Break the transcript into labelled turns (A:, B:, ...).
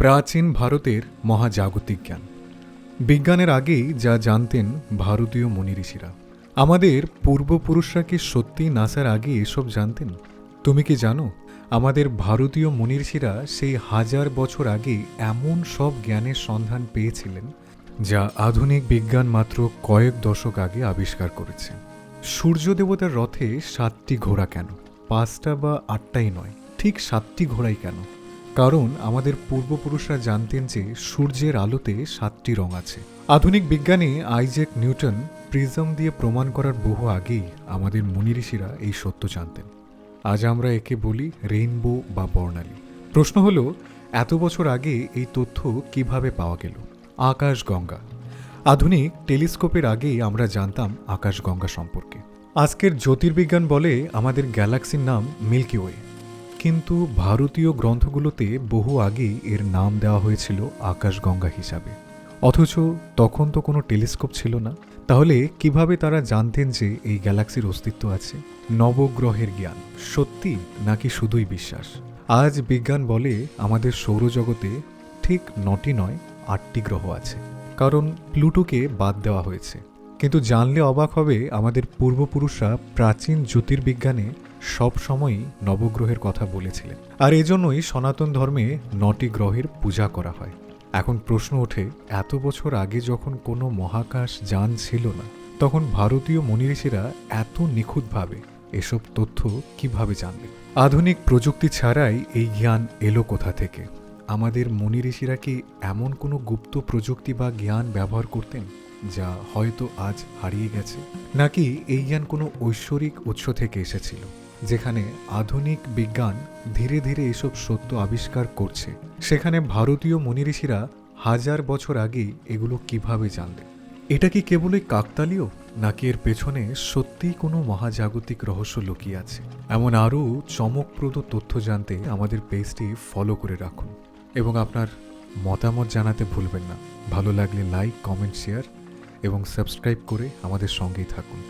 A: প্রাচীন ভারতের মহাজাগতিক জ্ঞান। বিজ্ঞানের আগেই যা জানতেন ভারতীয় মুনি ঋষিরা। আমাদের পূর্বপুরুষরা কি সত্যি নাসার আগে এসব জানতেন? তুমি কি জানো আমাদের ভারতীয় মুনি ঋষিরা সেই 1000 বছর আগে এমন সব জ্ঞানের সন্ধান পেয়েছিলেন যা আধুনিক বিজ্ঞান মাত্র কয়েক দশক আগে আবিষ্কার করেছে। সূর্য দেবতার রথে 7টি ঘোড়া কেন? 5টা বা 8টাই নয়, ঠিক 7টি ঘোড়াই কেন? কারণ আমাদের পূর্বপুরুষরা জানতেন যে সূর্যের আলোতে 7টি রং আছে। আধুনিক বিজ্ঞানে আইজ্যাক নিউটন প্রিজম দিয়ে প্রমাণ করার বহু আগেই আমাদের মুনি ঋষিরা এই সত্য জানতেন। আজ আমরা একে বলি রেইনবো বা বর্ণালী। প্রশ্ন হলো, এত বছর আগে এই তথ্য কিভাবে পাওয়া গেল? আকাশগঙ্গা। আধুনিক টেলিস্কোপের আগেই আমরা জানতাম আকাশগঙ্গা সম্পর্কে। আজকের জ্যোতির্বিজ্ঞান বলে আমাদের গ্যালাক্সির নাম মিল্কি ওয়ে, কিন্তু ভারতীয় গ্রন্থগুলোতে বহু আগেই এর নাম দেওয়া হয়েছিল আকাশগঙ্গা হিসাবে। অথচ তখন তো কোনো টেলিস্কোপ ছিল না। তাহলে কিভাবে তারা জানতেন যে এই গ্যালাক্সির অস্তিত্ব আছে? নবগ্রহের জ্ঞান সত্যি নাকি শুধুই বিশ্বাস? আজ বিজ্ঞান বলে আমাদের সৌরজগতে ঠিক 9টি নয় 8টি গ্রহ আছে, কারণ প্লুটোকে বাদ দেওয়া হয়েছে। কিন্তু জানলে অবাক হবে, আমাদের পূর্বপুরুষরা প্রাচীন জ্যোতির্বিজ্ঞানে সব সময়ই নবগ্রহের কথা বলেছিলেন। আর এজন্যই সনাতন ধর্মে 9টি গ্রহের পূজা করা হয়। এখন প্রশ্ন ওঠে, এত বছর আগে যখন কোনো মহাকাশ যান ছিল না, তখন ভারতীয় মুনি ঋষিরা এত নিখুঁতভাবে এসব তথ্য কিভাবে জানলেন? আধুনিক প্রযুক্তি ছাড়াই এই জ্ঞান এলো কোথা থেকে? আমাদের মুনি ঋষিরা কি এমন কোনো গুপ্ত প্রযুক্তি বা জ্ঞান ব্যবহার করতেন যা হয়তো আজ হারিয়ে গেছে? নাকি এই জ্ঞান কোনো ঐশ্বরিক উৎস থেকে এসেছিল, যেখানে আধুনিক বিজ্ঞান ধীরে ধীরে এসব সত্য আবিষ্কার করছে, সেখানে ভারতীয় মুনি ঋষিরা 1000 বছর আগেই এগুলো কিভাবে জানলেন? এটা কি কেবলই কাকতালীয়, নাকি এর পেছনে সত্যিই কোনো মহাজাগতিক রহস্য লুকিয়ে আছে? এমন আরও চমকপ্রদ তথ্য জানতে আমাদের পেজটি ফলো করে রাখুন এবং আপনার মতামত জানাতে ভুলবেন না। ভালো লাগলে লাইক, কমেন্ট, শেয়ার এবং সাবস্ক্রাইব করে আমাদের সঙ্গেই থাকুন।